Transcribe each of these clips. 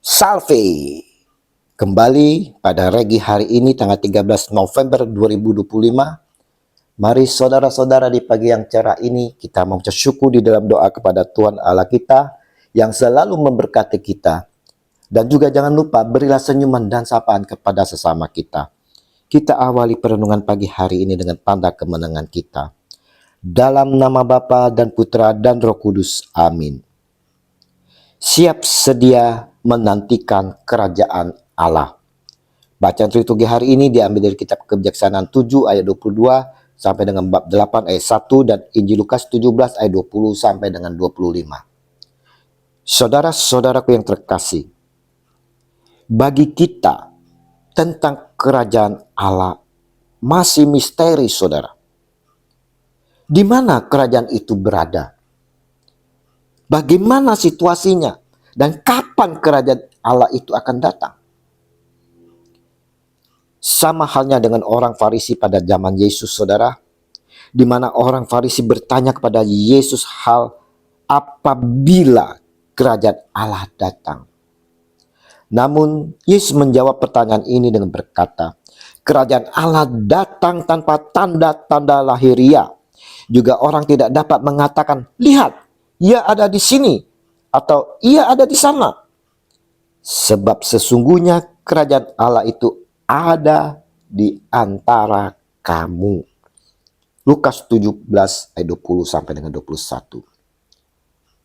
Salve! Kembali pada Regi hari ini tanggal 13 November 2025. Mari saudara-saudara di pagi yang cerah ini kita mengucap syukur di dalam doa kepada Tuhan Allah kita yang selalu memberkati kita. Dan juga jangan lupa berilah senyuman dan sapaan kepada sesama kita. Kita awali perenungan pagi hari ini dengan tanda kemenangan kita. Dalam nama Bapa dan Putra dan Roh Kudus. Amin. Siap sedia menantikan kerajaan Allah. Bacaan liturgi hari ini diambil dari kitab Kebijaksanaan 7 ayat 22 sampai dengan bab 8 ayat 1 dan Injil Lukas 17 ayat 20 sampai dengan 25. Saudara-saudaraku yang terkasih, bagi kita tentang kerajaan Allah masih misteri, saudara. Di mana kerajaan itu berada? Bagaimana situasinya? Dan kapan kerajaan Allah itu akan datang? Sama halnya dengan orang Farisi pada zaman Yesus, saudara. Di mana orang Farisi bertanya kepada Yesus hal apabila kerajaan Allah datang. Namun Yesus menjawab pertanyaan ini dengan berkata, kerajaan Allah datang tanpa tanda-tanda lahiriah. Juga orang tidak dapat mengatakan, lihat, ia ada di sini, atau ia ada di sana. Sebab sesungguhnya kerajaan Allah itu ada di antara kamu. Lukas 17 ayat 20 sampai dengan 21.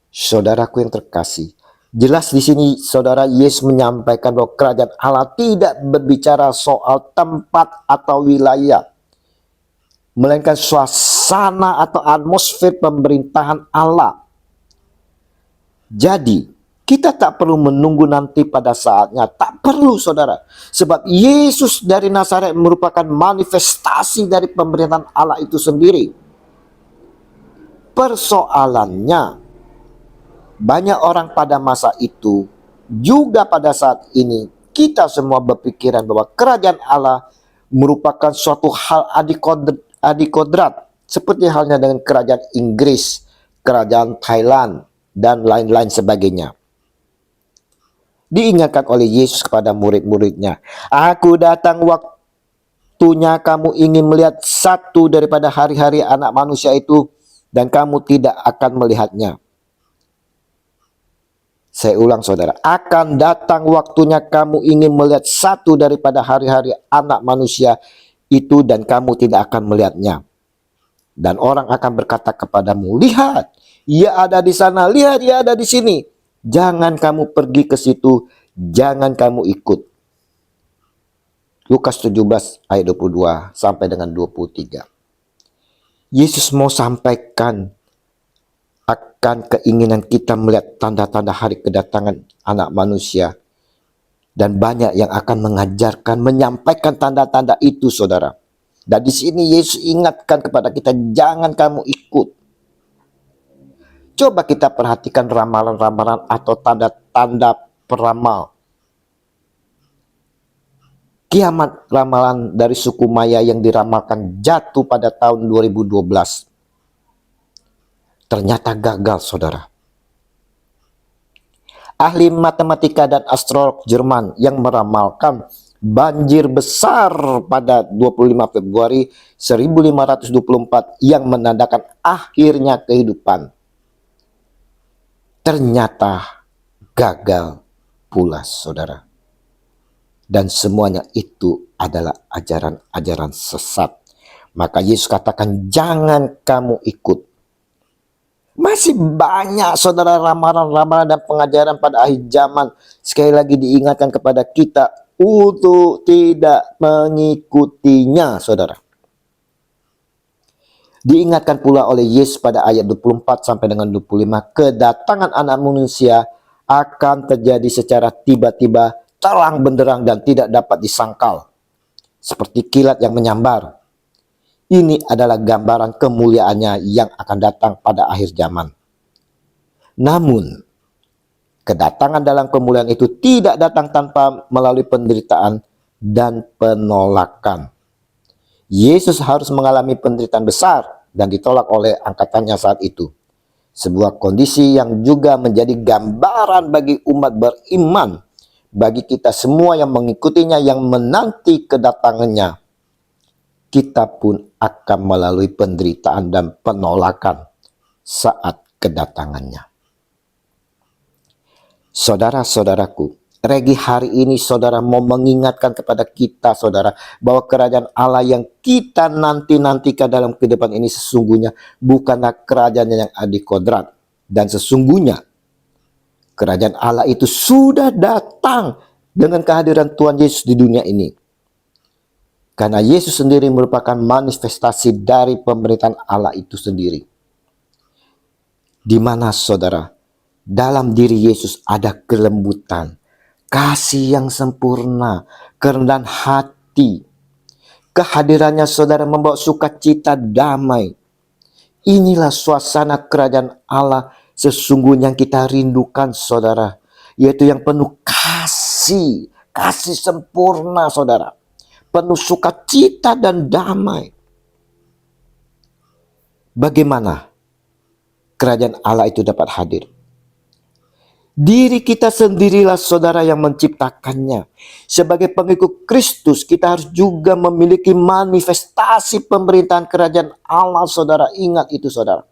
Saudaraku yang terkasih, jelas di sini saudara Yesus menyampaikan bahwa kerajaan Allah tidak berbicara soal tempat atau wilayah, melainkan suasana atau atmosfer pemerintahan Allah. Jadi, kita tak perlu menunggu nanti pada saatnya. Tak perlu, saudara. Sebab Yesus dari Nazaret merupakan manifestasi dari pemerintahan Allah itu sendiri. Persoalannya, banyak orang pada masa itu, juga pada saat ini, kita semua berpikiran bahwa kerajaan Allah merupakan suatu hal adikodrat. Seperti halnya dengan kerajaan Inggris, kerajaan Thailand, dan lain-lain sebagainya. Diingatkan oleh Yesus kepada murid-muridnya, aku datang waktunya kamu ingin melihat satu daripada hari-hari anak manusia itu, dan kamu tidak akan melihatnya. Saya ulang, saudara, akan datang waktunya kamu ingin melihat satu daripada hari-hari anak manusia itu, dan kamu tidak akan melihatnya. Dan orang akan berkata kepadamu, lihat, ia ada di sana, lihat, ia ada di sini. Jangan kamu pergi ke situ, jangan kamu ikut. Lukas 17 ayat 22 sampai dengan 23. Yesus mau sampaikan akan keinginan kita melihat tanda-tanda hari kedatangan anak manusia. Dan banyak yang akan mengajarkan, menyampaikan tanda-tanda itu, saudara. Dan di sini Yesus ingatkan kepada kita, jangan kamu ikut. Coba kita perhatikan ramalan-ramalan atau tanda-tanda peramal. Kiamat ramalan dari suku Maya yang diramalkan jatuh pada tahun 2012. Ternyata gagal, saudara. Ahli matematika dan astrolog Jerman yang meramalkan banjir besar pada 25 Februari 1524 yang menandakan akhirnya kehidupan. Ternyata gagal pula, saudara. Dan semuanya itu adalah ajaran-ajaran sesat. Maka Yesus katakan, jangan kamu ikut. Masih banyak, saudara, ramalan-ramalan dan pengajaran pada akhir zaman. Sekali lagi diingatkan kepada kita untuk tidak mengikutinya, saudara. Diingatkan pula oleh Yesus pada ayat 24 sampai dengan 25, kedatangan anak manusia akan terjadi secara tiba-tiba, terang benderang dan tidak dapat disangkal, seperti kilat yang menyambar. Ini adalah gambaran kemuliaannya yang akan datang pada akhir zaman. Namun, kedatangan dalam kemuliaan itu tidak datang tanpa melalui penderitaan dan penolakan. Yesus harus mengalami penderitaan besar dan ditolak oleh angkatannya saat itu. Sebuah kondisi yang juga menjadi gambaran bagi umat beriman bagi kita semua yang mengikutinya, yang menanti kedatangannya. Kita pun akan melalui penderitaan dan penolakan saat kedatangannya. Saudara-saudaraku, Regi hari ini saudara mau mengingatkan kepada kita saudara, bahwa kerajaan Allah yang kita nanti-nantikan dalam kehidupan ini sesungguhnya bukanlah kerajaan yang ada di kodrat. Dan sesungguhnya kerajaan Allah itu sudah datang dengan kehadiran Tuhan Yesus di dunia ini. Karena Yesus sendiri merupakan manifestasi dari pemerintahan Allah itu sendiri. Di mana saudara, dalam diri Yesus ada kelembutan, kasih yang sempurna, kerendahan hati. Kehadirannya saudara membawa sukacita damai. Inilah suasana kerajaan Allah sesungguhnya yang kita rindukan saudara, yaitu yang penuh kasih, kasih sempurna saudara, penuh sukacita dan damai. Bagaimana kerajaan Allah itu dapat hadir? Diri kita sendirilah saudara yang menciptakannya. Sebagai pengikut Kristus, kita harus juga memiliki manifestasi pemerintahan kerajaan Allah saudara. Ingat itu saudara.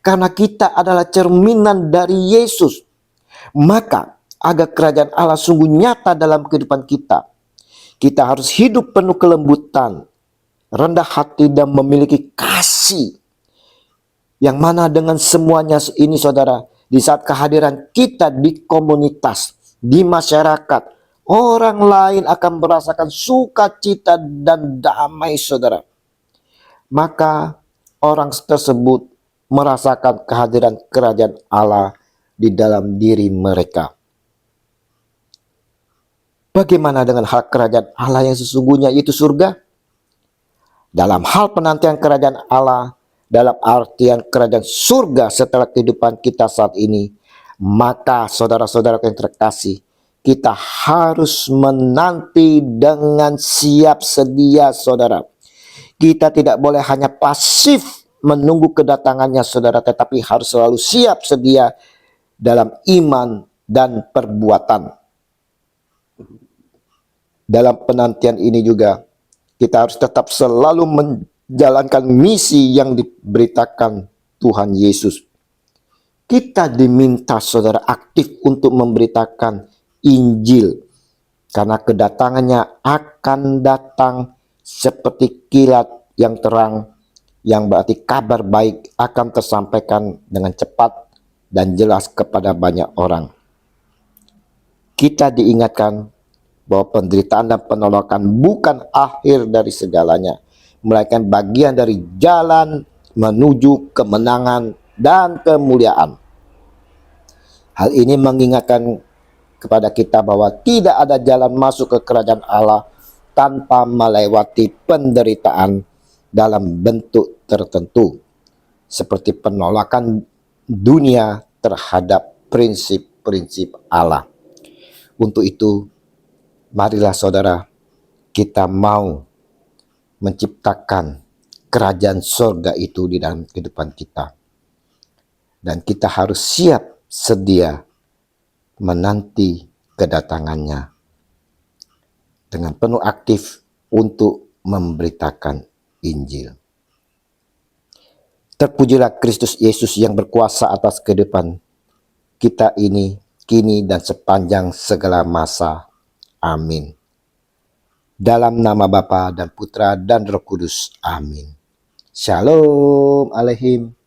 Karena kita adalah cerminan dari Yesus. Maka agar kerajaan Allah sungguh nyata dalam kehidupan kita, kita harus hidup penuh kelembutan, rendah hati, dan memiliki kasih. Yang mana dengan semuanya ini saudara, di saat kehadiran kita di komunitas, di masyarakat, orang lain akan merasakan sukacita dan damai saudara. Maka orang tersebut merasakan kehadiran kerajaan Allah di dalam diri mereka. Bagaimana dengan hal kerajaan Allah yang sesungguhnya, yaitu surga? Dalam hal penantian kerajaan Allah, dalam artian kerajaan surga setelah kehidupan kita saat ini, maka saudara-saudara yang terkasih, kita harus menanti dengan siap sedia saudara. Kita tidak boleh hanya pasif menunggu kedatangannya saudara, tetapi harus selalu siap sedia dalam iman dan perbuatan. Dalam penantian ini juga kita harus tetap selalu menjalankan misi yang diberitakan Tuhan Yesus. Kita diminta saudara aktif untuk memberitakan Injil, karena kedatangannya akan datang seperti kilat yang terang, yang berarti kabar baik akan tersampaikan dengan cepat dan jelas kepada banyak orang. Kita diingatkan bahwa penderitaan dan penolakan bukan akhir dari segalanya, melainkan bagian dari jalan menuju kemenangan dan kemuliaan. Hal ini mengingatkan kepada kita bahwa tidak ada jalan masuk ke kerajaan Allah tanpa melewati penderitaan dalam bentuk tertentu, seperti penolakan dunia terhadap prinsip-prinsip Allah. Untuk itu, marilah saudara, kita mau menciptakan kerajaan surga itu di dalam kehidupan kita. Dan kita harus siap sedia menanti kedatangannya dengan penuh aktif untuk memberitakan Injil. Terpujilah Kristus Yesus yang berkuasa atas kehidupan kita ini, kini dan sepanjang segala masa. Amin. Dalam nama Bapa dan Putra dan Roh Kudus. Amin. Shalom Aleihim.